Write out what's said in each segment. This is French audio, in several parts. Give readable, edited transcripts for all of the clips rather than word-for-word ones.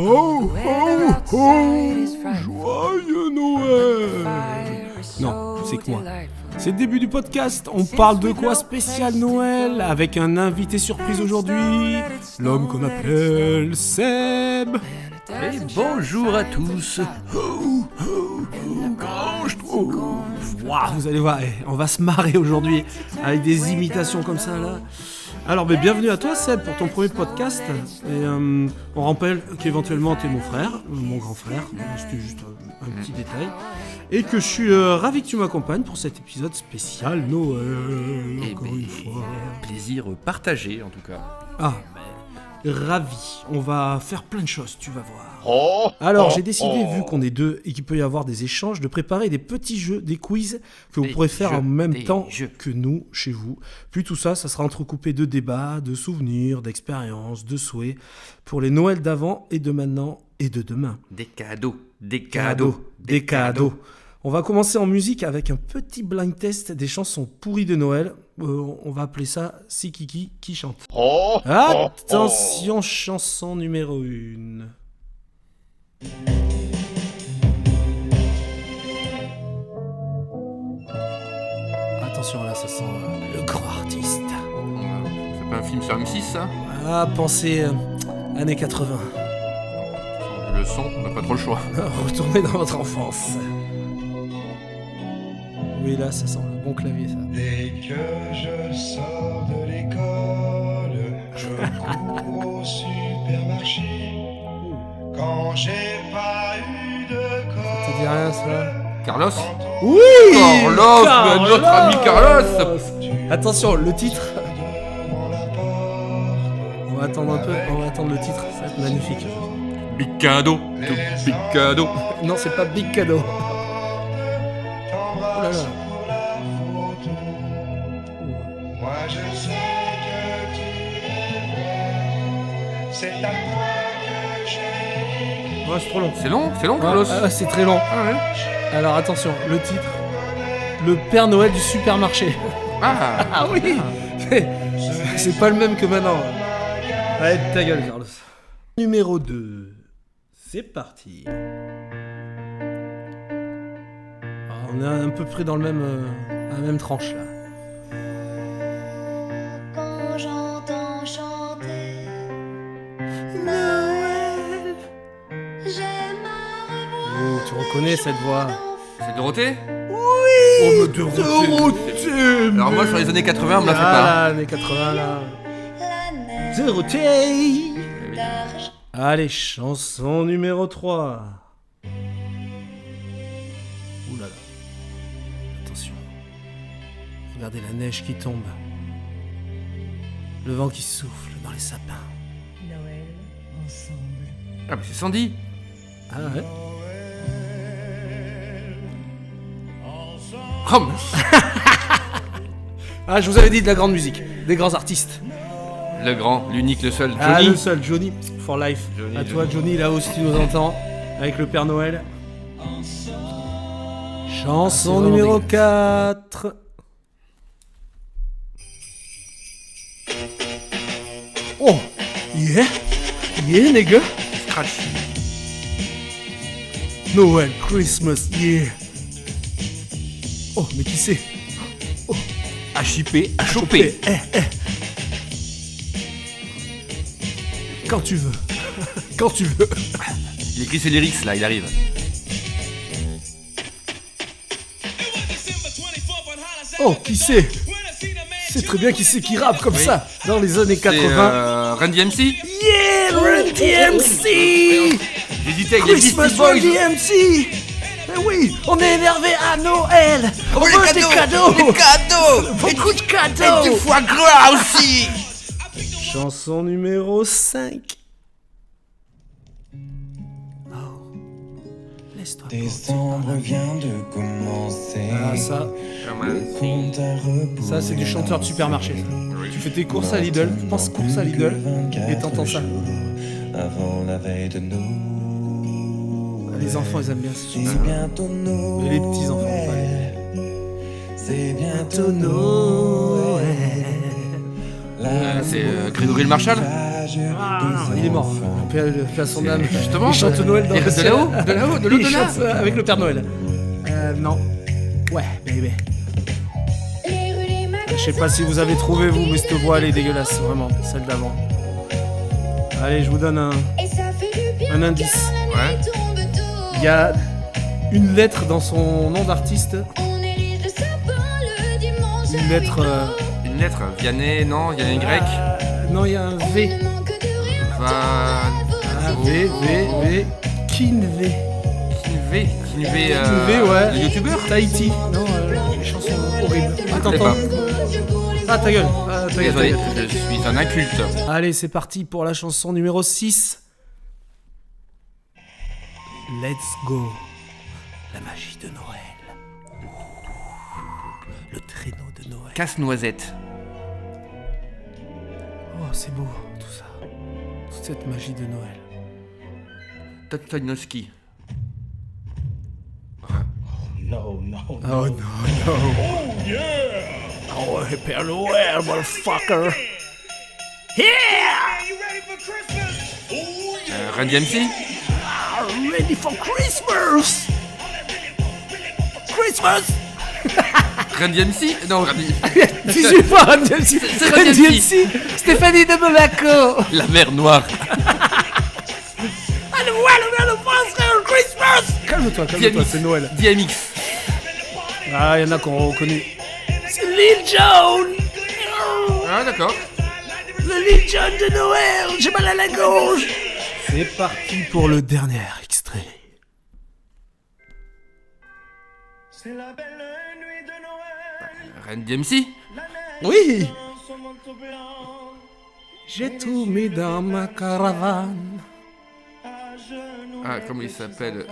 Ho, ho, ho, joyeux Noël. Non, c'est que moi. C'est le début du podcast, on parle de quoi spécial Noël, avec un invité surprise aujourd'hui, l'homme qu'on appelle Seb. Et bonjour à tous. Quand je trouve... Wow, vous allez voir, on va se marrer aujourd'hui avec des imitations comme ça là. Alors, bienvenue à toi Seb pour ton premier podcast. Et on rappelle qu'éventuellement t'es mon frère, mon grand frère, c'était juste un petit détail. Et que je suis ravi que tu m'accompagnes pour cet épisode spécial Noël, encore une fois. Plaisir partagé en tout cas. Ah, ravi. On va faire plein de choses, tu vas voir. Alors, j'ai décidé, vu qu'on est deux et qu'il peut y avoir des échanges, de préparer des petits jeux, des quiz que vous pourrez faire en même temps que nous, chez vous. Puis tout ça, ça sera entrecoupé de débats, de souvenirs, d'expériences, de souhaits pour les Noëls d'avant et de maintenant et de demain. Des cadeaux. On va commencer en musique avec un petit blind test des chansons pourries de Noël. On va appeler ça Si Kiki qui chante. Attention, chanson numéro 1. Attention, là, ça sent le grand artiste. C'est pas un film sur M6 ça ? Ah, pensez années 80. Le son, on n'a pas trop le choix. Retournez dans votre enfance. Oui, là, ça sent le bon clavier, ça. Dès que je sors de l'école, je cours au supermarché. Quand j'ai pas eu de colle. Ça te dit rien, ça ? Carlos ? Oui, Carlos, notre ami Carlos. Attention, le titre. On va attendre un peu, on va attendre le titre, ça va être magnifique. Big cadeau, big cadeau. Non, c'est pas Big Cadeau. Oh là là. Moi je sais que tu es vrai. C'est à toi que j'ai. Ouais, c'est trop long. C'est long Carlos. C'est très long. Ah ouais. Alors attention, le titre. Le Père Noël du supermarché. Ah Oui. C'est pas le même que maintenant. Allez, ta gueule, Carlos. Numéro 2. C'est parti. On est à peu près dans la même tranche là. Quand j'entends chanter Noël. j'aime à revoir Oh, tu reconnais cette voix? C'est Dorothée ? Oui. Oh, mais Dorothée. Alors moi sur les années 80 on me l'a fait pas. Ah, années 80 là. la neige Dorothée. d'argent. Allez, chanson numéro 3. Ouh là là. Attention. Regardez la neige qui tombe. Le vent qui souffle dans les sapins. Noël ensemble. Ah mais c'est Sandy. Ah ouais. Oh mais... Ah, je vous avais dit de la grande musique, des grands artistes. Le grand, l'unique, le seul, Johnny. Ah, le seul, Johnny, for life. Johnny, à toi, Johnny, là-haut, si tu nous entends, avec le Père Noël. Chanson numéro 4. Oh, yeah, nigga. Scratch. Noël, Christmas, yeah. Oh, mais qui c'est? HIP, à choper. Quand tu veux. Quand tu veux. Il écrit ses lyrics là, il arrive. Oh, qui c'est? C'est très bien qui c'est qui rappe comme ça dans les années 80. Run DMC. Yeah, Run DMC! J'hésitais avec les Christmas Beastie Run Boys. DMC! Eh oui, on est énervé à Noël! On les veut des cadeaux! Les cadeaux. Beaucoup de cadeaux! Et du foie gras aussi. Chanson numéro 5. Oh, laisse-toi Décembre vient de commencer. Ah, ça, Le compte à rebours. ça c'est du chanteur de supermarché. Tu fais tes courses à Lidl, tu penses courses à Lidl, et t'entends ça. Avant la veille de Noël. Les enfants ils aiment bien ce C'est chanson. bientôt Noël. Mais les petits enfants, pas les... C'est bientôt Noël. C'est Grégory le Marshall. ménagère. Ah, non, il est mort. Paix à son âme. Justement, Il chante Noël dans et le de ciel. là-haut, de là-haut, de Il l'au-delà. chante avec le Père Noël. Non. Ouais, baby. Les rues, les magasins. Je sais pas si vous avez trouvé, vous, mais cette voix, elle est dégueulasse, vraiment, celle d'avant. Allez, je vous donne Et ça fait du bien un indice. quand la nuit tombe tôt. Il y a une lettre dans son nom d'artiste. On érige le sapin le dimanche. Une lettre. Une lettre, Vianney, non, il y a un Y. Non, il y a un V. Ne manque de rien. Ah, V. Kinvé. Kinvé, Kinvé, ouais. le youtubeur. Tahiti. Non, les chansons horribles. Attends, Je sais pas. Ah, ta gueule. Ah, ta gueule, ta Désolé, gueule. je suis un inculte. Allez, c'est parti pour la chanson numéro 6. Let's go. La magie de Noël. Le traîneau de Noël. Casse-noisette. Oh, c'est beau, tout ça. Toute cette magie de Noël. Totsonowski. No, no. Oh non, non. Oh yeah. Oh, Père Noël, motherfucker. Run DMC. Ready for Christmas. Christmas. Run DMC. Non, Run Si je pas Run DMC. C'est Run Run DMC. Stéphanie de Monaco. La mer Noire. Calme-toi, c'est Noël. DMX. Ah, il y en a qui ont reconnu. C'est Lil Jon. Ah, d'accord. Le Lil Jon de Noël. J'ai mal à la gorge. C'est parti pour le dernier extrait. C'est la belle nuit de Noël. Run DMC. Oui. Dans son manteau blanc, J'ai tout mis dans ma caravane. à genoux. Ah, comment il s'appelle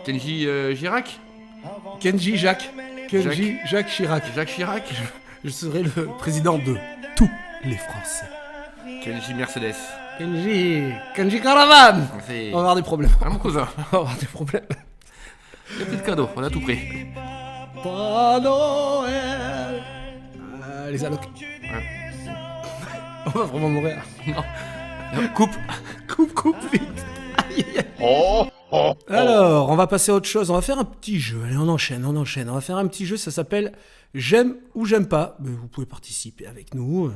Kenji Girac. Kenji Jacques. Kenji Jacques Chirac. Jacques Chirac. Je serai le président de tous les Français. Kenji Mercedes. Kenji Caravane. C'est On va avoir des problèmes. ah, mon cousin. On va avoir des problèmes. Le petit cadeau, on a tout pris. Pas Noël. Les allocs. On va vraiment mourir. Coupe. Coupe vite. Aïe, aïe, aïe. Alors, on va passer à autre chose. On va faire un petit jeu. Allez, on enchaîne. On va faire un petit jeu. Ça s'appelle J'aime ou j'aime pas. Mais vous pouvez participer avec nous.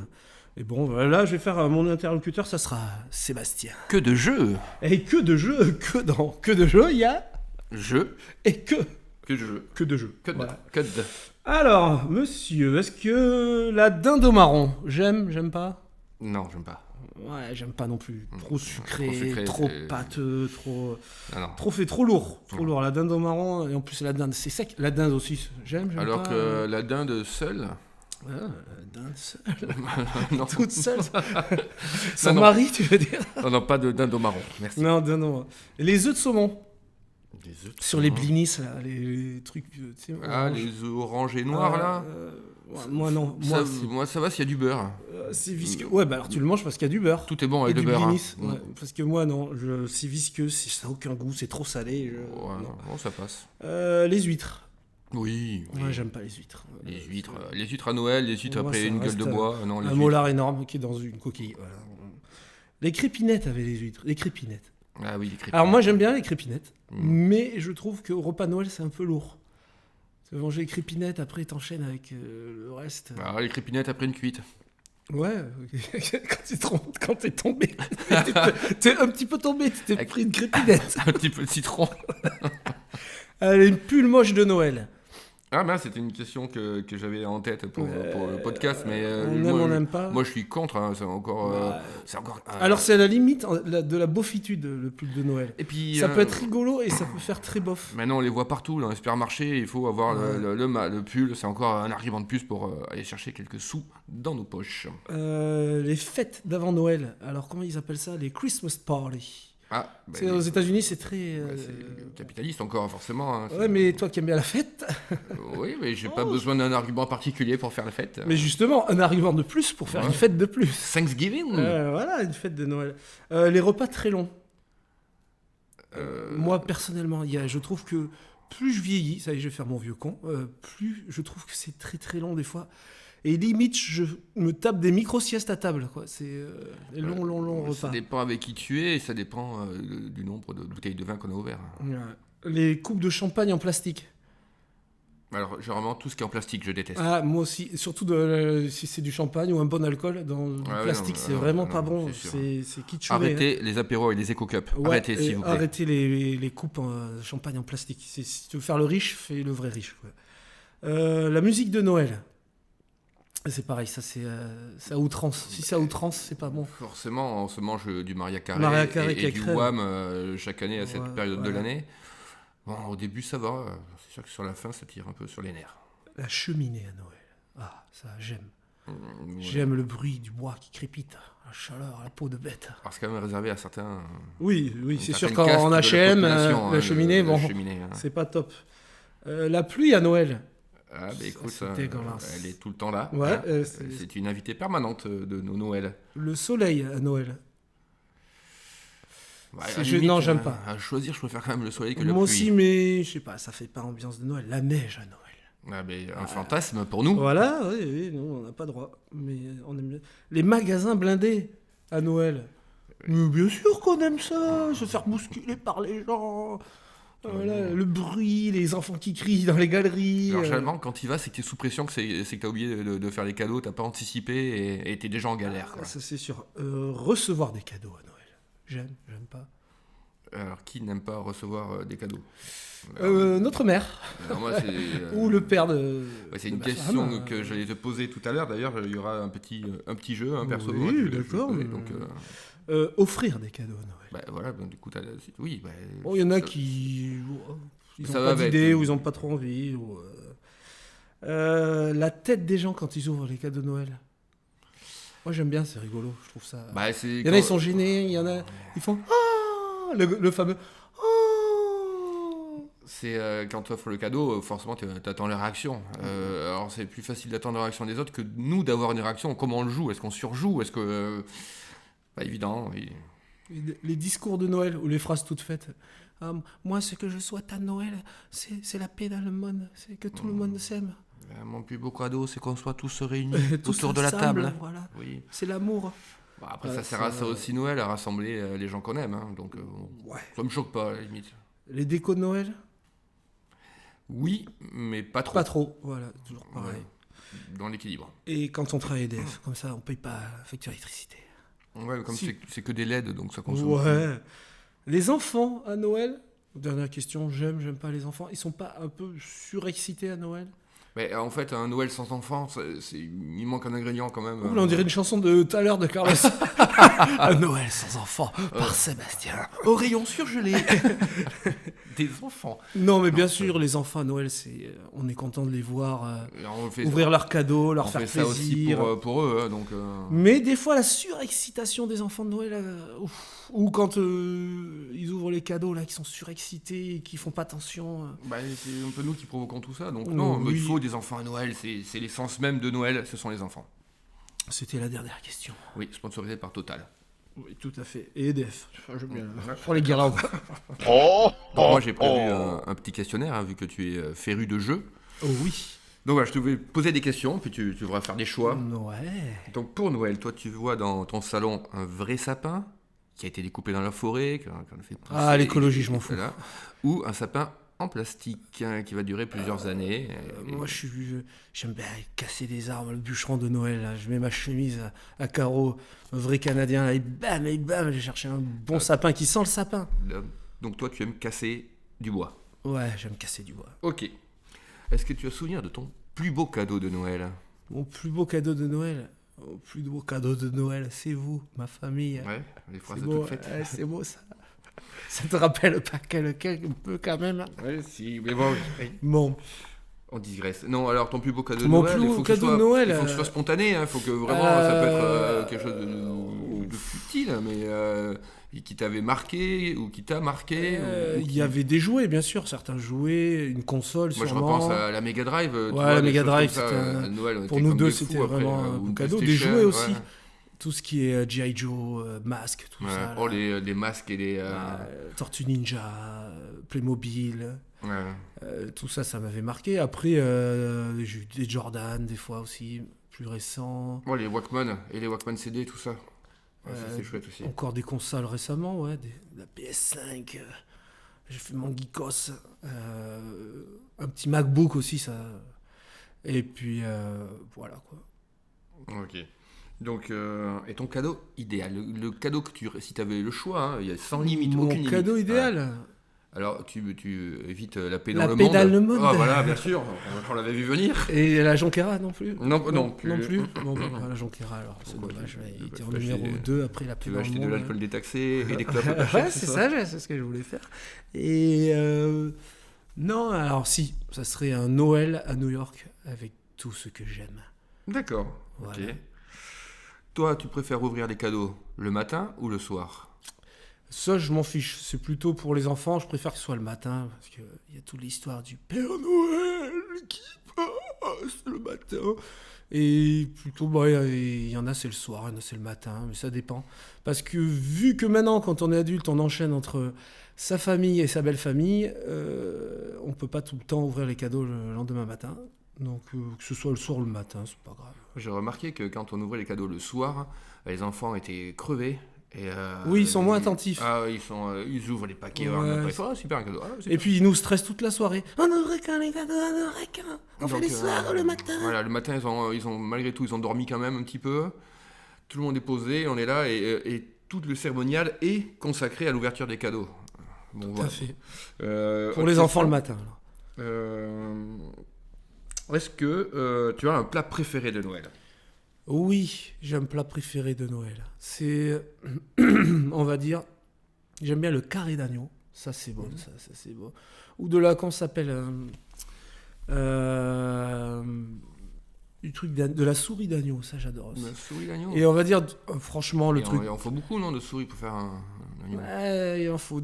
Et bon, là, je vais faire mon interlocuteur. Ça sera Sébastien. Que de jeux. Et que de jeux, que de jeux, il y a. Jeux. Et que Que de jeux. de jeux. Que de. Voilà. Que de. Alors, monsieur, est-ce que la dinde au marron, j'aime pas? Non, j'aime pas. Ouais, j'aime pas non plus. Trop sucré, trop sucré, trop c'est- pâteux, trop Non. trop lourd. Trop lourd. La dinde au marron, et en plus la dinde, c'est sec. La dinde aussi, j'aime Alors pas. que la dinde seule. Ah, la dinde seule. non. Toute seule. Son Non, non. mari, tu veux dire? Non, pas de dinde au marron. Merci. Non, non. Et les œufs de saumon. Des œufs de Sur les saumon. blinis, là, les trucs. Tu sais, Ah, orange. les œufs orange et noirs là. Ouais, moi non. Moi, ça va s'il y a du beurre. C'est visqueux. Ouais, bah alors tu le manges parce qu'il y a du beurre. Tout est bon Et avec du le beurre. hein. blinis. Ouais, parce que moi, non. C'est visqueux, ça n'a aucun goût, c'est trop salé. Ouais, non. non, ça passe. Les huîtres. Oui. Ouais, j'aime pas les huîtres. Les huîtres à Noël, les huîtres Moi, après ça une gueule reste, de bois. Non, les Un huîtres. molar énorme qui est dans une coquille. Voilà. Les crépinettes avaient les huîtres. Les crépinettes. Ah oui, les crêpes. Alors moi, j'aime bien les crépinettes. Mm. Mais je trouve qu'au repas de Noël, c'est un peu lourd. Tu vas manger les crépinettes, après t'enchaînes avec le reste. Ah, les crépinettes après une cuite. Ouais, quand t'es tombé, t'es un petit peu tombé, tu t'es pris une crépinette. Un petit peu de citron. Allez, une pull moche de Noël. Ah, ben c'était une question que j'avais en tête pour le podcast, mais On aime, moi, on n'aime pas. Moi, je suis contre. Hein, c'est encore. Alors c'est à la limite de la beaufitude, le pull de Noël. Et puis. Ça peut être rigolo et ça peut faire très bof. Maintenant, on les voit partout dans les supermarchés. Il faut avoir le pull. C'est encore un argument de plus pour aller chercher quelques sous dans nos poches. Les fêtes d'avant Noël. Alors comment ils appellent ça? Les Christmas party. Ah, bah, C'est aux États-Unis, c'est très. c'est capitaliste encore, forcément. Hein, Ouais, mais toi qui aimes bien la fête. Oui, mais j'ai pas besoin d'un argument particulier pour faire la fête. Mais justement, un argument de plus pour faire Ouais. une fête de plus. Thanksgiving. Voilà, une fête de Noël. Les repas très longs. Moi, personnellement, je trouve que plus je vieillis, ça y est, je vais faire mon vieux con, plus je trouve que c'est très très long des fois. Et limite, je me tape des micro-siestes à table, quoi. C'est des longs Ça repas. dépend avec qui tu es et ça dépend du nombre de bouteilles de vin qu'on a ouvert. Ouais. Les coupes de champagne en plastique. Alors, généralement, tout ce qui est en plastique, je déteste. Ah, moi aussi. Surtout si c'est du champagne ou un bon alcool, dans le Ah ouais, plastique, non, c'est non, vraiment non, pas non, bon. c'est sûr. C'est kitschoué, hein. Arrêtez les apéros et les éco-cups. Ouais, Arrêtez, et s'il vous plaît. arrêtez les coupes de champagne en plastique. Si tu veux faire le riche, fais le vrai riche, quoi. La musique de Noël. C'est pareil, ça c'est à outrance. Si c'est à outrance, c'est pas bon. Forcément, on se mange du Mariah Carey, Mariah Carey et qui du crève. Wham chaque année à cette Ouais, période de ouais. l'année. Bon, au début, ça va. C'est sûr que sur la fin, ça tire un peu sur les nerfs. La cheminée à Noël. Ah, ça, j'aime. Ouais. J'aime le bruit du bois qui crépite, la chaleur, la peau de bête. Alors, c'est quand même réservé à certains. Oui, une c'est sûr certaine qu'en caste de la H&M, population, la cheminée, bon, cheminée, hein. c'est pas top. La pluie à Noël. Ah, bah écoute, C'est dégueulasse. elle est tout le temps là. Ouais, hein. c'est- C'est une invitée permanente de nos Noëls. Le soleil à Noël. Ouais, C'est- à la limite, non, j'aime pas. À choisir, je préfère quand même le soleil que la Moi pluie. aussi, mais je sais pas, ça fait pas ambiance de Noël. La neige à Noël. Ah, mais un fantasme pour nous. Voilà, oui, nous, on n'a pas droit. Mais on aime bien. Les magasins blindés à Noël. Mais bien sûr qu'on aime ça, se faire bousculer par les gens. Voilà, le bruit, les enfants qui crient dans les galeries. Alors, généralement, quand tu y vas, c'est que tu es sous pression, que que tu as oublié de faire les cadeaux, t'as pas anticipé et tu es déjà en galère. Quoi. Ça, c'est sûr. Recevoir des cadeaux à Noël. J'aime pas. Alors, qui n'aime pas recevoir des cadeaux Notre mère. Alors, moi, c'est, Ou le père de. ouais, c'est de une ma question femme, que j'allais te poser tout à l'heure. D'ailleurs, il y aura un petit jeu, un perso. Oui, hein, je vais d'accord, poser, mais- donc, offrir des cadeaux à Noël. bah, voilà, du coup, oui. Bah, Bon, il y en a ça- qui. Ils Ça n'ont va pas avec. d'idée ou ils n'ont pas trop envie. La tête des gens quand ils ouvrent les cadeaux de Noël. Moi j'aime bien, c'est rigolo, je trouve ça. Bah, c'est Il y en a, ils sont gênés, il y en a, ils font ah le fameux ah. C'est quand tu offres le cadeau, forcément tu attends la réaction. Alors c'est plus facile d'attendre la réaction des autres que nous d'avoir une réaction. Comment on le joue? Est-ce qu'on surjoue? Est-ce que. Pas évident. Oui. Les discours de Noël ou les phrases toutes faites. Ah, moi, ce que je souhaite à Noël, c'est la paix dans le monde, c'est que tout le monde s'aime. Mon plus beau cadeau, c'est qu'on soit tous réunis Tous autour de la ensemble, table. Voilà. Oui. C'est l'amour. Bon, après, Ouais, ça sert à c'est, ça aussi Noël, à rassembler les gens qu'on aime. Hein, donc, Ouais. ça me choque pas, à la limite. Les décos de Noël, Oui, mais pas trop. pas trop. Voilà, toujours pareil. Ouais. Dans l'équilibre. Et quand on travaille EDF, comme ça, on paye pas la facture d'électricité. Ouais, comme Si. c'est que des LED, donc ça consomme. Ouais. Les enfants à Noël. Dernière question, j'aime pas les enfants. Ils sont pas un peu surexcités à Noël? Mais en fait, un Noël sans enfants, il manque un ingrédient quand même. Ouh, là, on dirait une chanson de tout à l'heure de Carlos. Un Noël sans enfants par Sébastien. Au rayon surgelé. Des enfants. Non, mais bien sûr, les enfants à Noël, on est content de les voir Et on fait, ouvrir leurs cadeaux, leur on faire fait ça aussi plaisir. pour eux. Donc, Mais des fois, la surexcitation des enfants de Noël, ouf. Ou quand ils ouvrent les cadeaux, là, qui sont surexcités et qui font pas attention. bah, c'est un peu nous qui provoquons tout ça. Donc Oh, non, oui. il faut des enfants à Noël. C'est l'essence même de Noël, ce sont les enfants. C'était la dernière question. Oui, sponsorisé par Total. Oui, tout à fait. Et EDF. J'aime bien. Pour les guirlandes. Donc, moi, j'ai prévu un petit questionnaire, hein, vu que tu es féru de jeux. Oh oui. Donc voilà, je te vais poser des questions, puis tu devras faire des choix. Ouais. Donc pour Noël, toi, tu vois dans ton salon un vrai sapin qui a été découpé dans la forêt, qu'on a fait pousser, Ah, l'écologie, je m'en fous. voilà. Ou un sapin en plastique hein, qui va durer plusieurs années. Moi, j'aime bien casser des arbres, le bûcheron de Noël. Là. Je mets ma chemise à carreaux, un vrai Canadien, là, et bam, j'ai cherché un bon sapin qui sent le sapin. Donc toi, tu aimes casser du bois. Ouais, j'aime casser du bois. Ok. Est-ce que tu as souvenir de ton plus beau cadeau de Noël? Mon plus beau cadeau de Noël, c'est vous, ma famille. Ouais, les phrases C'est de beau, toute fête. ouais, c'est beau ça. Ça te rappelle pas un peu quand même. Hein. Ouais, si, mais bon, Bon, on digresse. Non, alors ton plus beau cadeau de Mon Noël, plus il beau faut que cadeau ce soit, de Noël, il faut que ce soit spontané, il faut que vraiment ça peut être quelque chose de futile, mais qui t'avait marqué ou qui t'a marqué. Ou il qui- y avait des jouets, bien sûr, certains jouets, une console Moi je sûrement. repense à la Mega Drive. tu Ouais, vois, la des Mega choses Drive, comme ça, c'était un- à Noël, on pour était nous comme deux, des c'était fous après, vraiment un ou beau une cadeau. Des PlayStation, jouets aussi. ouais. Tout ce qui est G.I. Joe, masque, tout Ouais. ça. Oh, là. les masques et les. Tortue Ninja, Playmobil, Ouais. tout ça, ça m'avait marqué. Après, j'ai eu des Jordan, des fois aussi. plus récents. Ouais, les Walkman et les Walkman CD, tout ça. Ouais, ça, Euh, c'est chouette aussi. Encore des consoles récemment, ouais, la PS5. J'ai fait mon geekos. Un petit MacBook aussi, ça. Et puis voilà quoi. Ok. Donc, et ton cadeau idéal, le cadeau que si tu avais le choix, hein, il y a sans limite, Mon aucune cadeau limite. idéal. Ouais. Alors, tu évites la paix La dans le paix monde. dans le monde. Ah, voilà, bien sûr, on l'avait vu venir. Et la Jonquera non plus. Non plus. Non plus. Bon, bah, la Jonquera alors, c'est Pourquoi dommage. tu- Il tu était vas en acheter- numéro 2 après la paix Tu dans veux le acheter monde. de l'alcool détaxé et des clopes pas chères, Ouais, c'est ça, c'est ce que je voulais faire. Et non, alors si, ça serait un Noël à New York avec tout ce que j'aime. D'accord, Voilà. ok. Toi, tu préfères ouvrir les cadeaux le matin ou le soir? Ça, je m'en fiche. C'est plutôt pour les enfants. Je préfère que ce soit le matin parce qu'il y a toute l'histoire du Père Noël qui passe le matin. Et plutôt, bah, il y en a c'est le soir, il y en a c'est le matin, mais ça dépend. Parce que vu que maintenant, quand on est adulte, on enchaîne entre sa famille et sa belle famille, on peut pas tout le temps ouvrir les cadeaux le lendemain matin. Donc, que ce soit le soir ou le matin, c'est pas grave. J'ai remarqué que quand on ouvrait les cadeaux le soir, les enfants étaient crevés. Et Oui, ils sont moins attentifs. Ah, ils ouvrent les paquets. Ouais. Après, ils font, ah, super un cadeau. Ah, c'est Et puis, ils nous stressent toute la soirée. On n'ouvrait qu'un les cadeaux, on n'ouvrait qu'un. On fait Donc, les soirs ou le matin. Voilà, le matin, ils ont malgré tout, ils ont dormi quand même un petit peu. Tout le monde est posé, on est là, et tout le cérémonial est consacré à l'ouverture des cadeaux. Bon, Tout voilà. à fait. Autre Pour les enfants le matin. alors. Est-ce que tu as un plat préféré de Noël? Oui, j'ai un plat préféré de Noël. C'est, on va dire, j'aime bien le carré d'agneau. Ça, c'est bon. Ça, c'est bon. Ou de là, qu'on s'appelle du truc de la souris d'agneau. Ça, j'adore aussi. La souris d'agneau. Et on va dire, franchement, le Et truc. il en faut beaucoup, non, de souris pour faire un agneau? Ouais, il en faut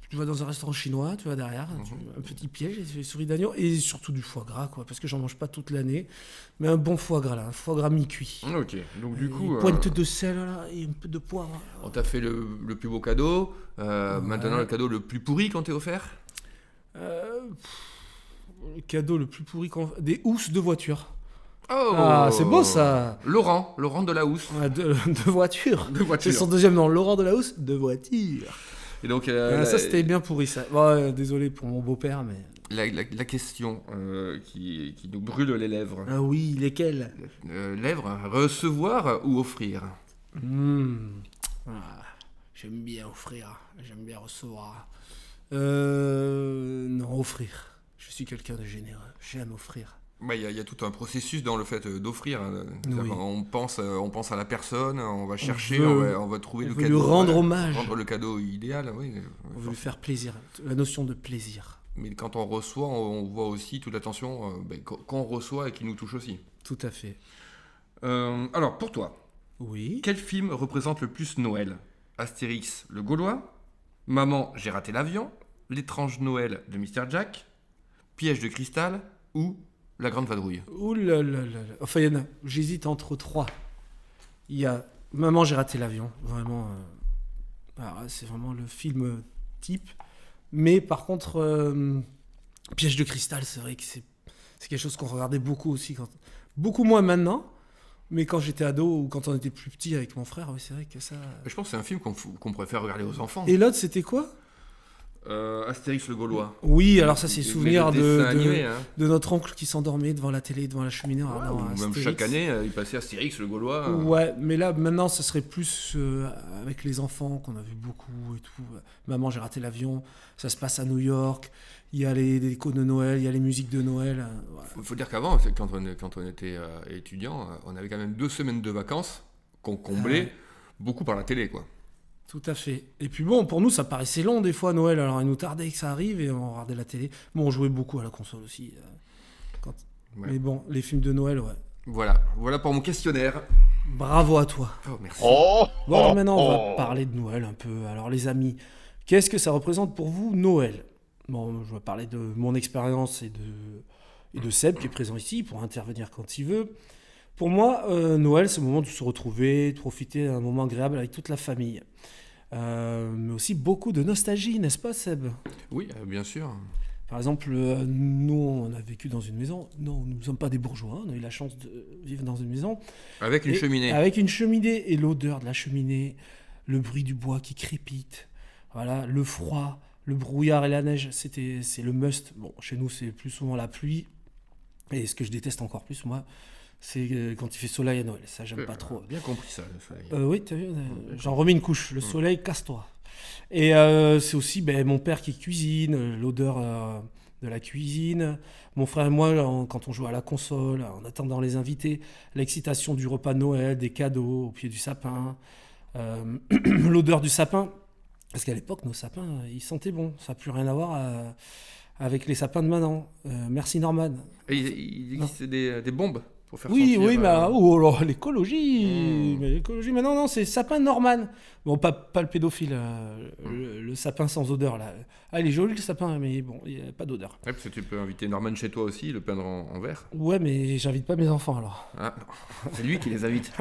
tu vas dans un restaurant chinois, tu vas derrière, un petit piège, des souris d'agneau et surtout du foie gras, quoi, parce que j'en mange pas toute l'année. Mais un bon foie gras, là, un foie gras mi-cuit. Ok, donc du coup, Une pointe de sel, là, et un peu de poivre. on t'a fait le plus beau cadeau. Maintenant, le cadeau le plus pourri qu'on t'ait offert? Le cadeau le plus pourri des housses de voiture. Oh, Ah, c'est beau, ça. Laurent de la Housse. Ouais, de voiture. De voiture. C'est son deuxième nom, Laurent de la Housse, de voiture. Et donc, Ça, c'était bien pourri, ça. Bon, désolé pour mon beau-père, mais... la question qui nous brûle les lèvres. Ah oui, lesquels Lèvres, recevoir ou offrir? J'aime bien offrir, j'aime bien recevoir. Non, offrir. Je suis quelqu'un de généreux, j'aime offrir. Il y a tout un processus dans le fait d'offrir. Hein. Oui. On pense à la personne, on va chercher, veut- on va trouver on le veut cadeau. lui rendre ouais, hommage. Rendre le cadeau idéal, oui. On veut lui faire plaisir, la notion de plaisir. Mais quand on reçoit, on voit aussi toute l'attention qu'on reçoit et qui nous touche aussi. Tout à fait. Alors, pour toi, Oui. quel film représente le plus Noël? Astérix le Gaulois, Maman, j'ai raté l'avion, L'étrange Noël de Mr. Jack, Piège de cristal ou La Grande Vadrouille? Ouh là là là là. Enfin, il y en a. J'hésite entre trois. Il y a Maman, j'ai raté l'avion. Vraiment. Alors, c'est vraiment le film type. Mais par contre, Piège de cristal, c'est vrai que c'est quelque chose qu'on regardait beaucoup aussi. Beaucoup moins maintenant. Mais quand j'étais ado ou quand on était plus petit avec mon frère, oui, c'est vrai que ça. Je pense que c'est un film qu'on préfère regarder aux enfants. Et l'autre, c'était quoi? Astérix le Gaulois. Oui, alors ça, c'est Mais souvenir le dessin animé, hein. de notre oncle qui s'endormait devant la télé, devant la cheminée. en Ouais, regardant ou même Astérix. chaque année, il passait Astérix le Gaulois. Ouais, mais là, maintenant, ça serait plus avec les enfants qu'on a vu beaucoup et tout. Maman, j'ai raté l'avion. Ça se passe à New York. Il y a les décos de Noël, il y a les musiques de Noël. Voilà. Il faut dire qu'avant, quand on était étudiant, on avait quand même 2 semaines de vacances qu'on comblait beaucoup par la télé, quoi. Tout à fait. Et puis bon, pour nous, ça paraissait long des fois Noël. Alors, il nous tardait que ça arrive et on regardait la télé. Bon, on jouait beaucoup à la console aussi. Ouais. Mais bon, les films de Noël, ouais. Voilà pour mon questionnaire. Bravo à toi. Oh, merci. Bon, alors maintenant, on va parler de Noël un peu. Alors, les amis, qu'est-ce que ça représente pour vous, Noël? Bon, je vais parler de mon expérience et de Seb, qui est présent ici, pour intervenir quand il veut. Pour moi, Noël, c'est le moment de se retrouver, de profiter d'un moment agréable avec toute la famille. Mais aussi beaucoup de nostalgie, n'est-ce pas, Seb? Oui, bien sûr. Par exemple, nous, on a vécu dans une maison. Non, nous ne sommes pas des bourgeois. On a eu la chance de vivre dans une maison. Avec une Et- cheminée. Avec une cheminée. Et l'odeur de la cheminée, le bruit du bois qui crépite, voilà, le froid, le brouillard et la neige, c'est le must. Bon, chez nous, c'est plus souvent la pluie. Et ce que je déteste encore plus, moi, c'est quand il fait soleil à Noël. Ça, j'aime pas trop. Bien compris ça, le soleil. Oui, t'as vu, j'en remets une couche. Le soleil, casse-toi. Et c'est aussi mon père qui cuisine, l'odeur de la cuisine. Mon frère et moi, quand on joue à la console, en attendant les invités, l'excitation du repas de Noël, des cadeaux au pied du sapin, l'odeur du sapin. Parce qu'à l'époque, nos sapins, ils sentaient bon. Ça n'a plus rien à voir avec les sapins de maintenant. Merci Norman. Et il existe des bombes pour faire Oui, sentir... oui, mais oh là, l'écologie. Mm. Mais l'écologie, mais non, c'est sapin Norman. Bon, pas le pédophile, le sapin sans odeur là. Ah, il est joli le sapin, mais bon, il n'y a pas d'odeur. Ouais, parce que tu peux inviter Norman chez toi aussi, le peindre en vert. Ouais, mais j'invite pas mes enfants alors. Ah, c'est lui qui les invite.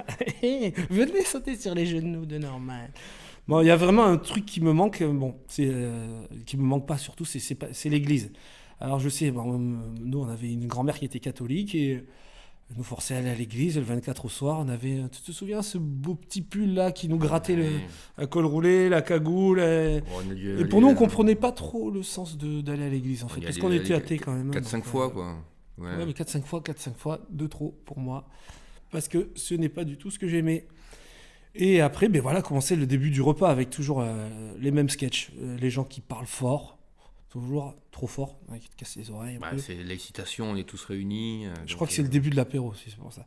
Venez sauter sur les genoux de Norman. Bon, il y a vraiment un truc qui me manque. Bon, qui me manque pas surtout, c'est l'église. Alors je sais, bon, nous on avait une grand-mère qui était catholique et elle nous forçait à aller à l'église le 24 au soir. On avait, tu te souviens, ce beau petit pull là qui nous grattait la col roulé, la cagoule. Et pour nous, on comprenait pas trop le sens d'aller à l'église en fait, parce qu'on était athées quand même. 4-5 fois quoi. Ouais, mais 4-5 fois, de trop pour moi. Parce que ce n'est pas du tout ce que j'aimais. Et après, voilà, commençait le début du repas avec toujours les mêmes sketchs. Les gens qui parlent fort, toujours trop fort, qui te cassent les oreilles un peu. C'est l'excitation, on est tous réunis. Je crois que c'est le début de l'apéro aussi, c'est pour ça.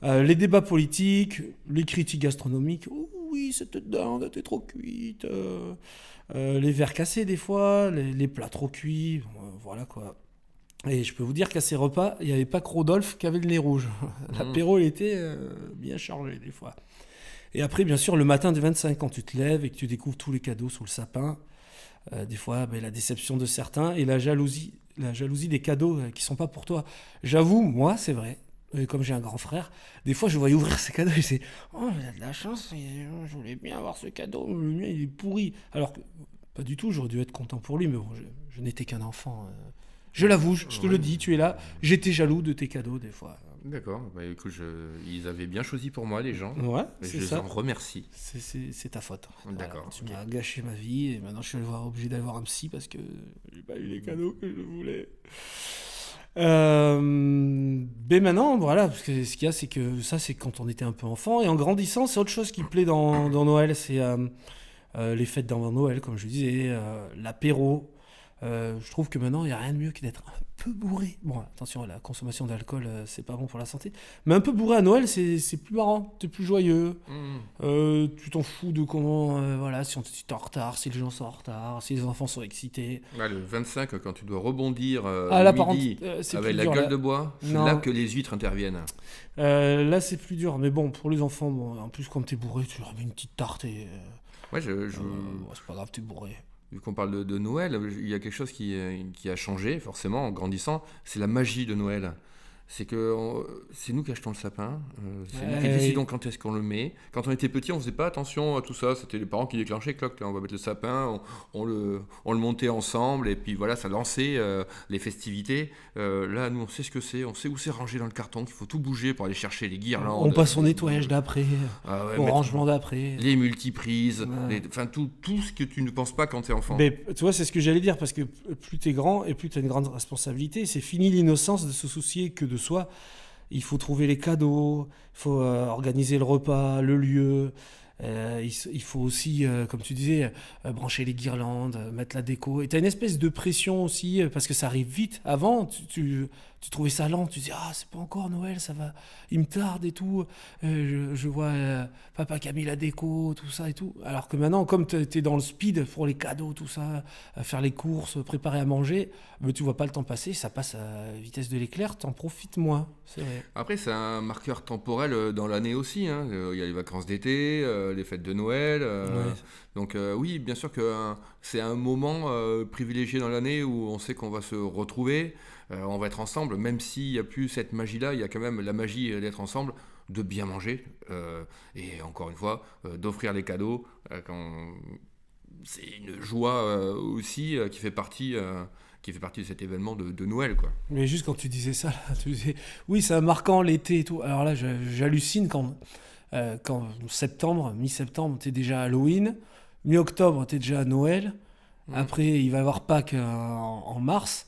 Ah. Les débats politiques, les critiques gastronomiques. Oh, oui, cette dinde était trop cuite. Les verres cassés des fois, les plats trop cuits. Voilà quoi. Et je peux vous dire qu'à ces repas, il n'y avait pas que Rodolphe qui avait le nez rouge. L'apéro, il était bien chargé des fois. Et après, bien sûr, le matin du 25, quand tu te lèves et que tu découvres tous les cadeaux sous le sapin, des fois, la déception de certains et la jalousie des cadeaux qui sont pas pour toi. J'avoue, moi, c'est vrai, comme j'ai un grand frère, des fois, je voyais ouvrir ces cadeaux et c'est « Oh, il a de la chance, je voulais bien avoir ce cadeau, le mien, il est pourri. » Alors que, pas du tout, j'aurais dû être content pour lui, mais bon, je n'étais qu'un enfant. Je l'avoue, je te le dis, tu es là. J'étais jaloux de tes cadeaux, des fois. D'accord, écoute, ils avaient bien choisi pour moi, les gens. Ouais, Et c'est je les ça. en remercie. C'est ta faute. D'accord, Voilà, tu ok. m'as gâché ma vie et maintenant je suis obligé d'aller voir un psy parce que j'ai pas eu les cadeaux que je voulais. Mais maintenant, voilà, parce que ce qu'il y a, c'est que ça, c'est quand on était un peu enfant. Et en grandissant, c'est autre chose qui plaît dans Noël. C'est les fêtes d'avant Noël, comme je disais, l'apéro. Je trouve que maintenant, il n'y a rien de mieux que d'être un peu bourré. Bon, attention, la consommation d'alcool, c'est pas bon pour la santé. Mais un peu bourré à Noël, c'est plus marrant. T'es plus joyeux. Tu t'en fous de comment, voilà, si t'es en retard, si les gens sont en retard, si les enfants sont excités. Ouais, le 25, quand tu dois rebondir Là, par midi contre, c'est avec plus la dur, gueule là. de bois, c'est Non. là que les huîtres interviennent. Là, c'est plus dur. Mais bon, pour les enfants, bon, en plus, quand t'es bourré, tu leur mets une petite tarte et... Ouais, c'est pas grave, t'es bourré. vu qu'on parle de Noël, il y a quelque chose qui a changé, forcément, en grandissant, c'est la magie de Noël. C'est que c'est nous qui achetons le sapin, c'est nous qui décidons quand est-ce qu'on le met. Quand on était petit, on faisait pas attention à tout ça, c'était les parents qui déclenchaient, cloc, on va mettre le sapin, on le montait ensemble, et puis voilà, ça lançait les festivités. Là, nous, on sait ce que c'est, on sait où c'est rangé dans le carton, qu'il faut tout bouger pour aller chercher les guirlandes. On passe au nettoyage d'après, au mettre rangement d'après. les multiprises, Ouais. enfin tout ce que tu ne penses pas quand t'es enfant. Mais tu vois, c'est ce que j'allais dire, parce que plus t'es grand et plus t'as une grande responsabilité, c'est fini l'innocence de se soucier que de soi. Il faut trouver les cadeaux, il faut organiser le repas, le lieu. Il faut aussi, comme tu disais, brancher les guirlandes, mettre la déco. Et tu as une espèce de pression aussi, parce que ça arrive vite. Avant, tu trouvais ça lent. Tu dis, ah, c'est pas encore Noël, ça va, il me tarde et tout. Je vois papa qui a mis la déco, tout ça et tout. Alors que maintenant, comme tu es dans le speed pour les cadeaux, tout ça, faire les courses, préparer à manger, mais tu vois pas le temps passer, ça passe à la vitesse de l'éclair, t'en profites moins. C'est vrai. Après, c'est un marqueur temporel dans l'année aussi, hein. Il y a les vacances d'été, les fêtes de Noël. Ouais. Donc oui, bien sûr que c'est un moment privilégié dans l'année où on sait qu'on va se retrouver, on va être ensemble, même s'il n'y a plus cette magie-là, il y a quand même la magie d'être ensemble, de bien manger, et encore une fois, d'offrir les cadeaux. C'est une joie aussi qui fait partie qui fait partie de cet événement de Noël, quoi. Mais juste quand tu disais ça, là, tu disais, oui, c'est marquant l'été et tout. Alors là, j'hallucine quand septembre, mi-septembre, t'es déjà à Halloween, mi-octobre, t'es déjà à Noël. Après, il va y avoir Pâques en mars.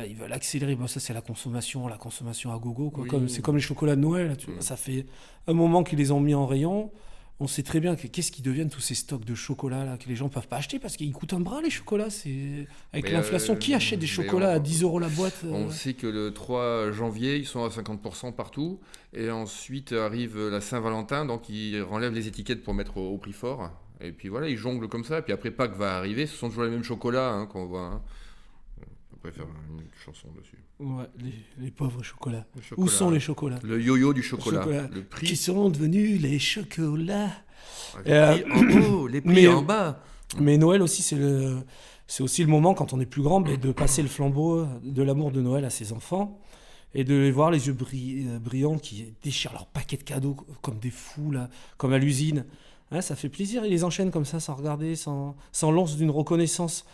Ils veulent accélérer. Bon, ça, c'est la consommation à gogo, quoi. Oui. C'est comme les chocolats de Noël. Là, tu vois. Ça fait un moment qu'ils les ont mis en rayon. On sait très bien qu'est-ce qu'ils deviennent tous ces stocks de chocolat là, que les gens peuvent pas acheter parce qu'ils coûtent un bras les chocolats. Avec Mais, l'inflation, qui achète des chocolats à 10 € la boîte On sait que le 3 janvier, ils sont à 50% partout. Et ensuite arrive la Saint-Valentin, donc ils enlèvent les étiquettes pour mettre au prix fort. Et puis voilà, ils jonglent comme ça. Et puis après Pâques va arriver, ce sont toujours les mêmes chocolats qu'on voit. On pourrait faire une chanson dessus. Ouais, les pauvres chocolats. Le chocolat. Où sont les chocolats? Le yo-yo du chocolat. Chocolat. Le prix, Qui sont devenus les chocolats? les prix en haut, les prix mais- en bas. Mais Noël aussi, c'est aussi le moment, quand on est plus grand, de passer le flambeau de l'amour de Noël à ses enfants et de les voir les yeux brillants qui déchirent leur paquet de cadeaux comme des fous, là, comme à l'usine. Hein, ça fait plaisir, ils les enchaînent comme ça, sans regarder, sans l'once d'une reconnaissance.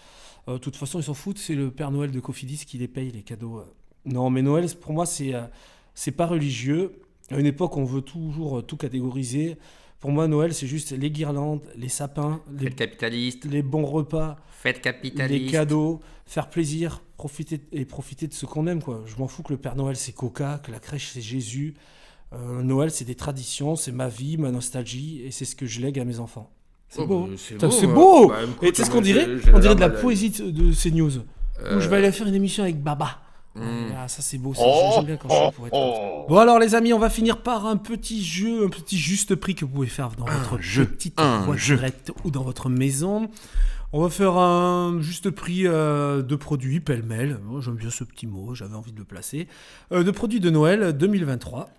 De toute façon, ils s'en foutent, c'est le Père Noël de Cofidis qui les paye, les cadeaux. Non, mais Noël, pour moi, c'est pas religieux. À une époque, on veut toujours tout catégoriser. Pour moi, Noël, c'est juste les guirlandes, les sapins, Fête capitaliste, les bons repas, fête les capitaliste. cadeaux, faire plaisir, profiter de ce qu'on aime, quoi. Je m'en fous que le Père Noël, c'est Coca, que la crèche, c'est Jésus. Noël, c'est des traditions, c'est ma vie, ma nostalgie, et c'est ce que je lègue à mes enfants. C'est Oh, beau. bah, c'est Putain, beau, c'est hein. beau. Bah, écoute, Et tu sais ce qu'on moi, dirait? j'ai On dirait de la larme à poésie de CNews. Où je vais aller faire une émission avec Baba. Hmm. Ah, ça c'est beau, ça. J'aime bien quand je suis pour être comme ça. Bon alors les amis, on va finir par un petit jeu, un petit juste prix que vous pouvez faire dans votre petite voiturette ou dans votre maison. On va faire un juste prix de produits pêle-mêle. Moi, j'aime bien ce petit mot, j'avais envie de le placer. De produits de Noël 2023.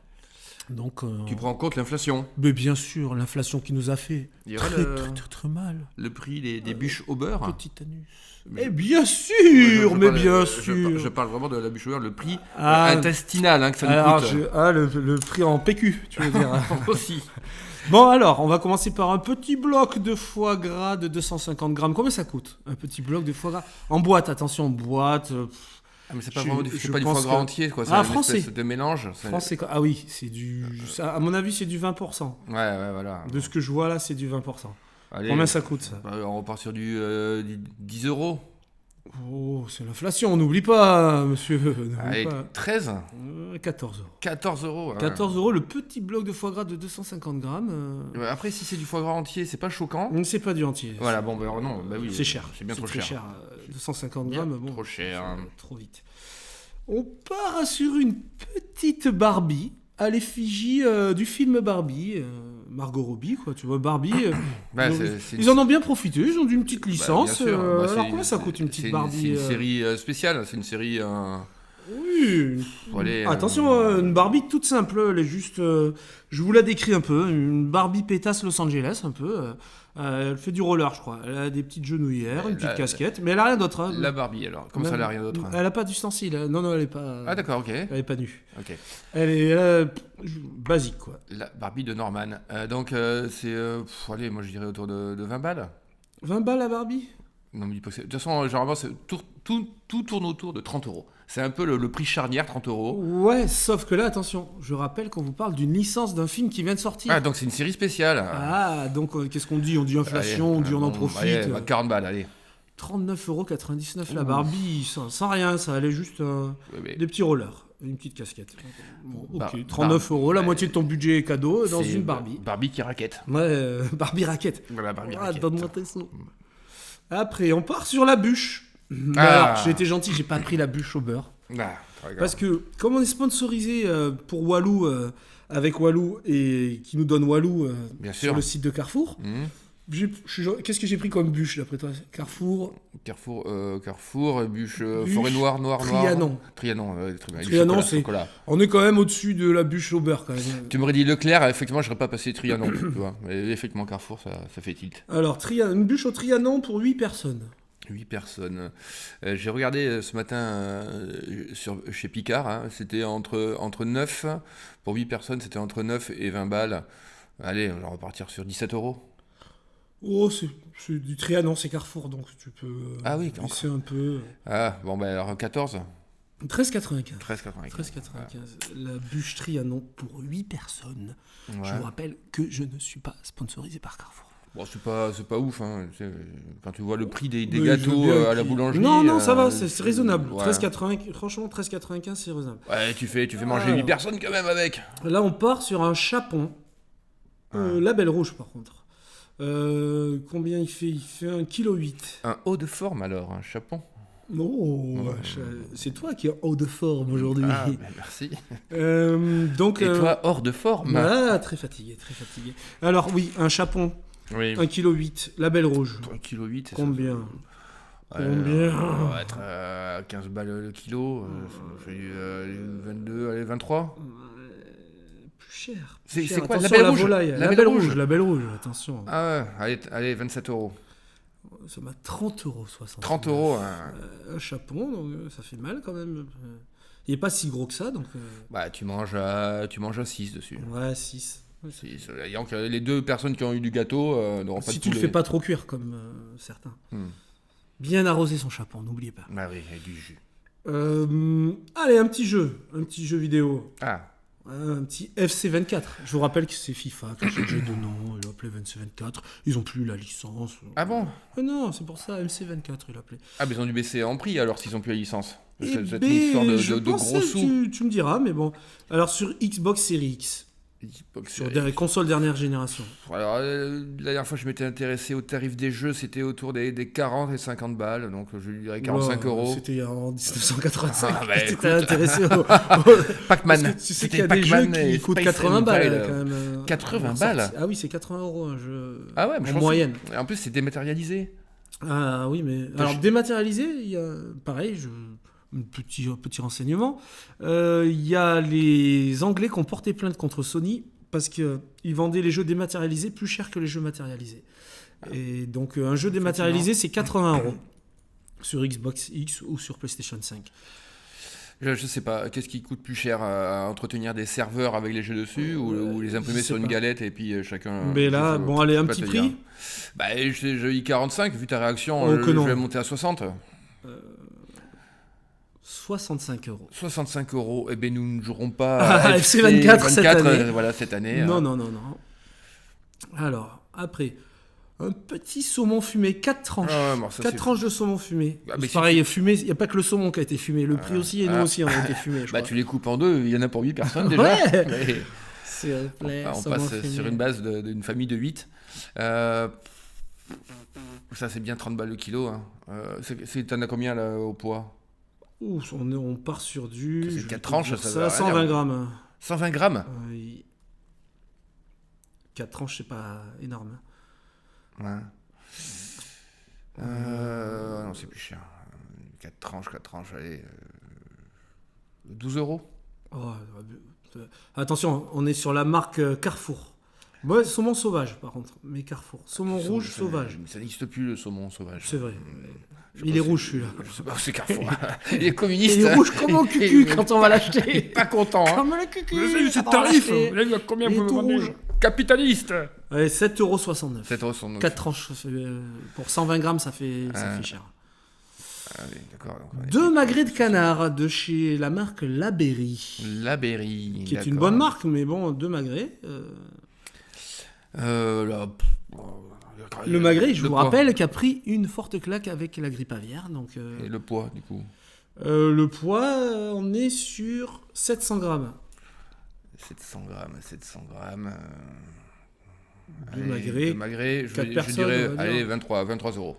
Donc, Tu prends en compte l'inflation. mais bien sûr, l'inflation qui nous a fait Il y aura très mal. le prix des bûches au beurre. Petit anus. Mais- Eh bien sûr, Je mais parle- bien je sûr. parle vraiment de la bûche au beurre, le prix Ah, intestinal que ça nous alors, coûte. le prix en PQ, tu veux dire. Aussi. Bon alors, on va commencer par un petit bloc de foie gras de 250 grammes. Combien ça coûte? Un petit bloc de foie gras en boîte, attention, boîte. Ah, mais c'est pas Je- vraiment je pas du pense foie gras que- entier, quoi. C'est Ah, une français. espèce de mélange. Français, quoi. Ah oui, c'est du... ça, à mon avis, c'est du 20%. Ouais, voilà. De ce que je vois là, c'est du 20%. Allez, Combien ça coûte, ça? bah, on repart sur du 10 €. Oh, c'est l'inflation, on n'oublie pas, monsieur. N'oublie Allez, pas. 13 14 €. 14 €. 14 €, le petit bloc de foie gras de 250 grammes. Ouais, après, si c'est du foie gras entier, c'est pas choquant. C'est pas du entier. Voilà, bon, bah non, bah oui. C'est cher. C'est bien trop très cher. 250 Bien grammes, bon. trop cher. Trop vite. On part sur une petite Barbie à l'effigie du film Barbie. Margot Robbie, quoi. Tu vois, Barbie. Bah, ils en ont bien profité. Ils ont d'une petite Bah, licence. bien sûr. Bah, alors, c'est- combien ça coûte une petite c'est Barbie C'est une série spéciale. C'est une série. Oui. Allez, Attention, une Barbie toute simple. Elle est juste. Je vous la décris un peu. Une Barbie pétasse Los Angeles, un peu. Elle fait du roller, je crois. Elle a des petites genouillères, une petite casquette, mais elle a rien d'autre. Hein. La Barbie, alors. Comment ça, elle a rien d'autre? Elle a pas d'ustensile. Non, non, elle est pas. Ah, d'accord, ok. Elle est pas nue. Ok. Elle est basique, quoi. La Barbie de Norman. Donc, c'est. Allez, moi, je dirais autour de 20 balles. 20 balles la Barbie? Non, mais de toute façon, généralement, tout tourne autour de 30 €. C'est un peu le prix charnière, 30 €. Ouais, sauf que là, attention, je rappelle qu'on vous parle d'une licence d'un film qui vient de sortir. Ah, donc c'est une série spéciale. Ah, donc qu'est-ce qu'on dit? On dit inflation, Allez, on dit on en bon, profite. allez, 40 balles, allez. 39,99 € la Barbie, sans rien, ça allait juste Ouais, des petits rollers, une petite casquette. Bon, ok, Bar- 39 € la ouais. moitié de ton budget est cadeau dans C'est une Barbie. Barbie qui raquette. Ouais, Barbie raquette. Voilà, Barbie Ah, raquette. donne-moi tes sous. Après, on part sur la bûche. Mais Ah. alors, j'ai été gentil, j'ai pas pris la bûche au beurre. Ah, d'accord. Parce que, comme on est sponsorisé pour Walou, avec Walou, et qui nous donne Walou Bien sur sûr. le site de Carrefour, Mmh. qu'est-ce que j'ai pris comme bûche d'après toi? Carrefour, Carrefour, bûche, Bûche, forêt noire. Trianon. Trianon, très bien. Trianon, Du c'est- chocolat. on est quand même au-dessus de la bûche au beurre quand même. Tu m'aurais dit Leclerc, effectivement, je n'aurais pas passé Trianon. Tu vois. Mais effectivement, Carrefour, ça fait tilt. Alors, une bûche au Trianon pour 8 personnes. 8 personnes. J'ai regardé ce matin chez Picard, hein, c'était entre 9, pour 8 personnes, c'était entre 9 et 20 balles. Allez, on va repartir sur 17 €. Oh, c'est du Trianon, c'est Carrefour, donc tu peux Ah oui, baisser un peu. Ah, bon, ben alors 14. 13,95. 13,95. 13,95. La bûche Trianon pour 8 personnes. Ouais. Je vous rappelle que je ne suis pas sponsorisé par Carrefour. Bon, c'est pas ouf, hein. Quand tu vois le prix des Mais je gâteaux veux bien à la qu'il- boulangerie. Non, ça va, c'est raisonnable. Ouais. 13,95, franchement, 13,95, c'est raisonnable. Ouais, tu fais manger 8 personnes quand même avec. Là, on part sur un chapon. Label rouge, par contre. Combien il fait? Il fait 1,8 kg. Un haut de forme alors, un chapon. Oh, c'est toi qui es haut de forme aujourd'hui. Ah, ben merci. Donc, Et toi, hors de forme. Ah, très fatigué, très fatigué. Alors oui, un chapon, Oui. 1,8 kg, label rouge. 1,8 kg. Combien? Combien on va être à 15 balles le kilo. Ça fait 22, allez, 23. Plus cher. C'est cher. quoi, Attention label à la rouge? volaille. Label Label rouge. rouge, label rouge, attention. Ah ouais, allez, 27 euros. Ça m'a 30,60 €. 30 euros. Hein. Un chapon, donc ça fait mal quand même. Il n'est pas si gros que ça, donc... Bah, tu manges à 6 dessus. Ouais, 6. Donc, les deux personnes qui ont eu du gâteau n'auront pas de Si tu le poulet. fais pas trop cuire, comme certains. Hmm. Bien arroser son chapon, n'oubliez pas. Bah oui, avec du jus. Allez, un petit jeu vidéo. Ah, Un petit FC24. Je vous rappelle que c'est FIFA qui a changé de nom. Il l'appelait FC24. Ils ont plus la licence. ah bon? Non, c'est pour ça, MC24, il l'appelait. Ah, mais ils ont dû baisser en prix alors s'ils ont plus la licence. Eh Cette ben, histoire je de pensais gros que sous. tu me diras, mais bon. Alors, sur Xbox Series X, sur des consoles dernière génération. Alors, la dernière fois, je m'étais intéressé au tarif des jeux, c'était autour des 40 et 50 balles, donc je lui dirais 45 Oula, euros. C'était en 1985. Ah, bah, Tu écoute. t'es intéressé au... Pac-Man. Parce que tu sais qu'il y a C'était des jeux Pac-Man et qui coûtent Space 80 balles Invaders. quand même. 80 en balles sortie. Ah oui, c'est 80 € un jeu. Ah ouais, mais je en pense moyenne. que- En plus, c'est dématérialisé. Ah oui, mais alors dématérialisé, il y a pareil, un petit renseignement. Il y a les Anglais qui ont porté plainte contre Sony parce qu'ils vendaient les jeux dématérialisés plus cher que les jeux matérialisés. Et donc un jeu dématérialisé, c'est 80 € sur Xbox X ou sur PlayStation 5. Je sais pas, qu'est-ce qui coûte plus cher à entretenir des serveurs avec les jeux dessus ou les imprimer je sais sur une pas. galette et puis chacun. Mais là, bon, allez, un petit prix. Bah, je dis 45, vu ta réaction, Oh, que je non. vais monter à 60. 65 €. 65 €, et ben nous ne jouerons pas Ah, à FC24 cette année. Voilà, cette année. Non. Alors, après, un petit saumon fumé, 4 tranches. Ah ouais, bon, ça, 4 c'est- tranches de saumon fumé. Ah, mais C'est pareil, fumé, il n'y a pas que le saumon qui a été fumé, le prix aussi, et nous aussi on a été fumé, je Bah, crois. tu les coupes en deux, il y en a pour 8 personnes déjà. Ouais. Mais S'il vous plaît, on saumon passe fumé. sur une base d'une famille de 8. Ça, c'est bien 30 balles le kilo. Hein. T'en as combien là, au poids? Ouh, on part sur du... C'est je vais 4 te tranches, dire ça veut rien 120 dire. grammes. 120 grammes 4 tranches, c'est pas énorme. Ouais. Non, c'est plus cher. 4 tranches, allez. 12 €. Oh, attention, on est sur la marque Carrefour. Ouais, saumon sauvage, par contre, mais Carrefour. Saumon rouge sauvage. Ça n'existe plus le saumon sauvage. C'est vrai. Je Il sais est pas rouge, si- celui-là. Je sais pas où c'est Carrefour. Il est communiste. Il est rouge comme un cucu quand on va Il est l'acheter. pas content. Hein. Comme le cucu. C'est quand on va tarif. l'acheter. Vous avez vu à combien Il vous est me tout vendez rouge. Capitaliste. Ouais, 7,69 €. 7 € sont 4 tranches, ça fait, pour 120 grammes, ça fait cher. Ah oui, d'accord. donc on est- Deux magrets de canard de chez la marque Laberry, La Berry. qui est une bonne marque, mais bon, deux magrets. Le magret, je le vous poids. rappelle, qui a pris une forte claque avec la grippe aviaire. Donc, Et le poids, du coup. le poids, on est sur 700 grammes. 700 grammes. Deux magrets, Deux magrets, je 4 je personnes, dirais, on va allez, dire. 23 €.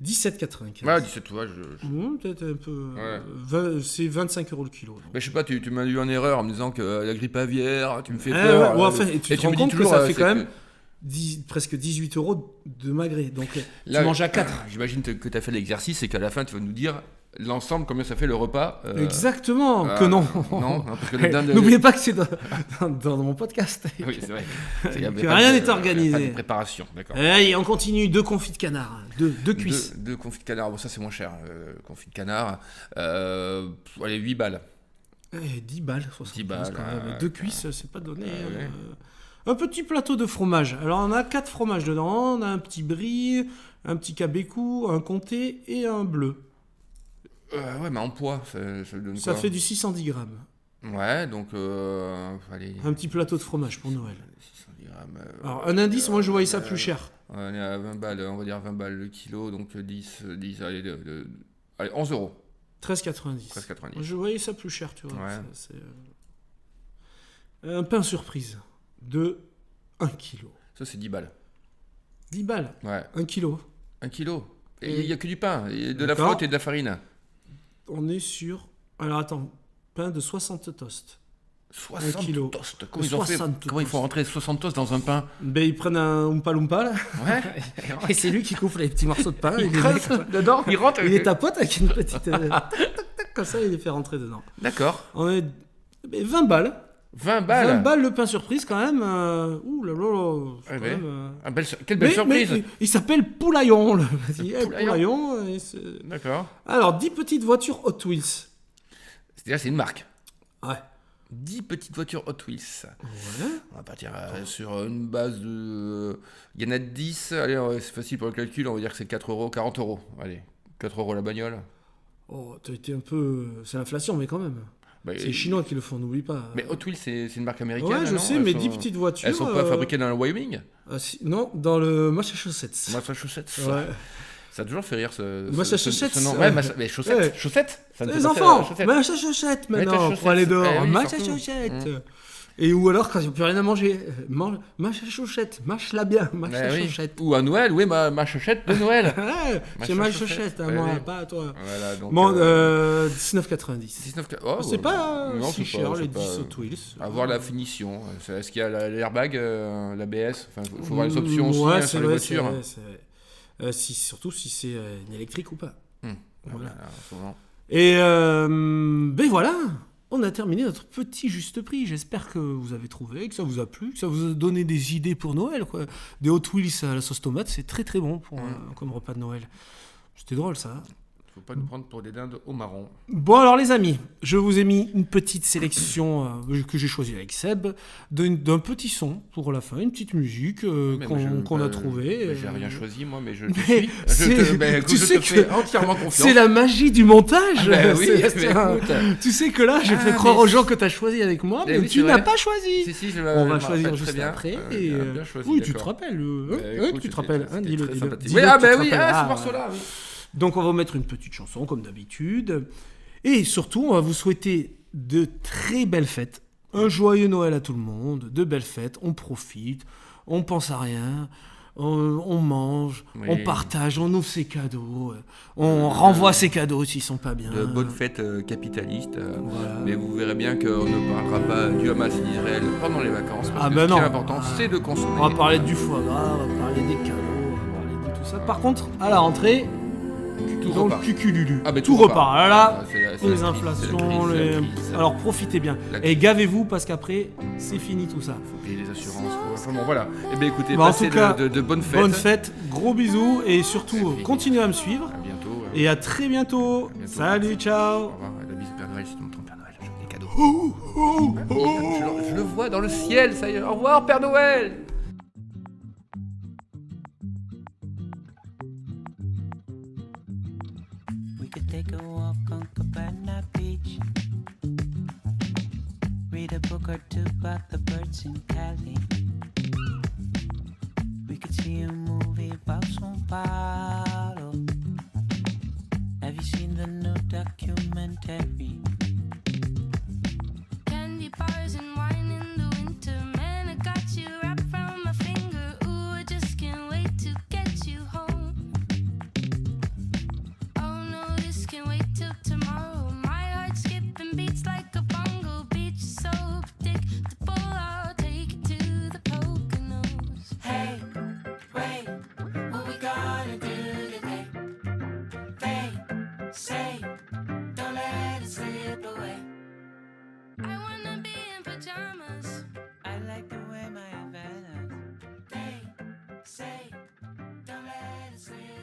17,95. Ouais, 17, tu vois, Peut-être un peu. Ouais. C'est 25 € le kilo. donc. Mais je sais pas, tu m'as eu en erreur en me disant que la grippe aviaire, tu me fais Ah peur. ouais, enfin, et tu te me rends dis compte que toujours, ça fait c'est quand même presque 18 € de magret. Donc Là, tu manges à 4. J'imagine que tu as fait l'exercice et qu'à la fin, tu vas nous dire l'ensemble, combien ça fait le repas. Exactement, que non. Non, parce que le dinde. N'oubliez pas que c'est dans mon podcast. Oui, c'est vrai. Que rien n'est organisé. Pas de préparation, d'accord. Allez, on continue. Deux confits de canard. Deux cuisses. Deux confits de canard, bon, ça c'est moins cher. Confits de canard, allez, 8 balles. 10 balles, 75 10 balles, quand même. Deux cuisses, c'est pas donné. ouais. Un petit plateau de fromage. Alors, on a 4 fromages dedans. On a un petit brie, un petit cabécou, un comté et un bleu. Ouais, mais en poids, ça donne Ça quoi? fait du 610 grammes. Ouais, donc, allez, Un petit plateau de fromage pour Noël. 610 grammes. Alors, un indice, moi, je voyais ça plus cher. On est à 20 balles, on va dire 20 balles le kilo, donc 10, allez, allez, 11 euros. 13,90. 13,90. Je voyais ça plus cher, tu vois. Ouais. C'est, un pain surprise de 1 kg. Ça, c'est 10 balles. 10 balles, Ouais, 1 kg. 1 kilo. Et il n'y a que du pain, et de la D'accord. flotte et de la farine. On est sur... Alors, attends. Pain de 60 toasts. 60 kilo. toasts. Comment ils ont fait 60 Comment ils font rentrer 60 toasts dans un pain? Ben, ils prennent un Oompa Loompa, là. Ouais. Et c'est lui qui coupe les petits morceaux de pain. Il il les creuse met- dedans, il rentre. Il les tapote avec une petite... tac, tac, comme ça, il les fait rentrer dedans. D'accord. On est... ben, 20 balles. 20 balles. 20 balles le pain surprise, quand même. Ouh là là là. C'est Ouais, quand ouais. même, Quelle belle surprise. mais il s'appelle Poulaillon, le petit. Poulaillon. Poulaillon. Et c'est- D'accord. Alors, 10 petites voitures Hot Wheels. C'est-à-dire, c'est une marque. Ouais. 10 petites voitures Hot Wheels. Ouais. On va partir sur une base de... Il y en a 10. Allez, c'est facile pour le calcul. On va dire que c'est 4 euros, 40 euros. Allez, 4 euros la bagnole. Oh, t'as été un peu... C'est l'inflation, mais quand même. Bah, C'est les Chinois qui le font, n'oublie pas. Mais Hot Wheels, c'est une marque américaine. Ouais, je non sais, Elles mais sont- 10 petites voitures... Elles sont pas fabriquées dans le Wyoming? Non, dans le Massachusetts. Massachusetts. Ouais. Ça a toujours fait rire ce Massachusetts, nom. ouais. Ouais, mais chaussettes. Ouais. Chaussettes. Ça me fait Les penser à enfants, chaussettes. Massachusetts maintenant, Massachusetts. pour aller dehors. Eh oui, Massachusetts. surtout. Et ou alors, quand ils n'ont plus rien à manger, Massachusetts, mâche-la bien, Ouais, oui. Massachusetts. Ou à Noël, oui, ma chaussette de Noël. Ouais, c'est Massachusetts, à Ouais, moi, oui. pas à toi. Voilà, donc. Bon, 19,90. 19. Oh, C'est ouais. pas Non, si c'est cher, pas- les c'est pas- 10 Hot Wheels. À voir la finition. Est-ce qu'il y a l'airbag, l'ABS? Enfin, il faut voir les options aussi Ouais, hein, c'est sur les vrai, voitures. c'est vrai. Surtout si c'est une électrique ou pas. Voilà. Voilà, souvent. Et ben voilà, on a terminé notre petit juste prix. J'espère que vous avez trouvé, que ça vous a plu, que ça vous a donné des idées pour Noël, quoi. Des Hot Wheels à la sauce tomate, c'est très très bon pour comme repas de Noël. C'était drôle ça. Faut pas nous prendre pour des dindes au marron. Bon alors les amis, je vous ai mis une petite sélection que j'ai choisie avec Seb, d'un petit son pour la fin, une petite musique Mais moi, qu'on a trouvée. J'ai rien choisi, moi, mais je Mais te suis. tu sais te fais que entièrement confiance. c'est la magie du montage. Ben oui, C'est mais un- écoute. Tu sais que là, j'ai Ah, fait croire mais aux gens que tu as choisi avec moi, Eh mais oui, tu c'est n'as vrai. pas choisi. Si, si, On va choisir juste après. Et, bien choisi, oui, tu te d'accord. rappelles. Écoute, Tu te rappelles. c'était Dis-le. très dis-le, sympathique. dis-le Oui, ah que tu ben te oui, rappelles. ce morceau-là, oui. Donc on va mettre une petite chanson comme d'habitude. Et surtout, on va vous souhaiter de très belles fêtes. Un joyeux Noël à tout le monde, de belles fêtes, on profite, on pense à rien, on mange, Oui. on partage, on ouvre ses cadeaux, on renvoie ses cadeaux s'ils sont pas bien. De bonnes fêtes capitalistes. Voilà. Mais vous verrez bien qu'on ne parlera pas du Hamas et d'Israël pendant les vacances. Parce Ah que ben ce qui non. est important, c'est de consommer. On va parler du foie gras, on va parler des cadeaux, on va parler de tout ça. Par contre, à la rentrée, Tout dans repart. le cucululu. Ah, ben, tout repart. Ah là, là, Ah, c'est la les crise, c'est la inflations, crise, c'est la les... crise. Alors profitez bien. La Et crise. gavez-vous parce qu'après, c'est fini tout ça. Faut payer les assurances. Enfin bon, voilà. Eh bien, écoutez, Bah, en passez tout cas, de bonnes fêtes. Bonne fête, gros bisous et surtout, Et puis- continuez à me suivre. À bientôt. Et à très bientôt. bientôt. Salut, Au ciao. revoir. La bise au Père Noël, c'est ton Père Noël. Je veux des cadeaux. Je le vois dans le ciel, ça y est. Au revoir, Père Noël. We could take a walk on Cabana Beach. Read a book or two about the birds in Cali. We could see a movie about São Paulo. Have you seen the new documentary? Candy bars and wine in the winter. Man, I got you wrapped around my finger. Ooh, I just can't wait to get you home. Oh no, this can't wait till tomorrow. My heart skipping beats like a bongo. Beach is so predictable. I'll take you to the Poconos. Hey, wait, what we gonna do today? They say, don't let it slip away. I wanna be in pajamas. I like the way my Havana. They say, don't let it slip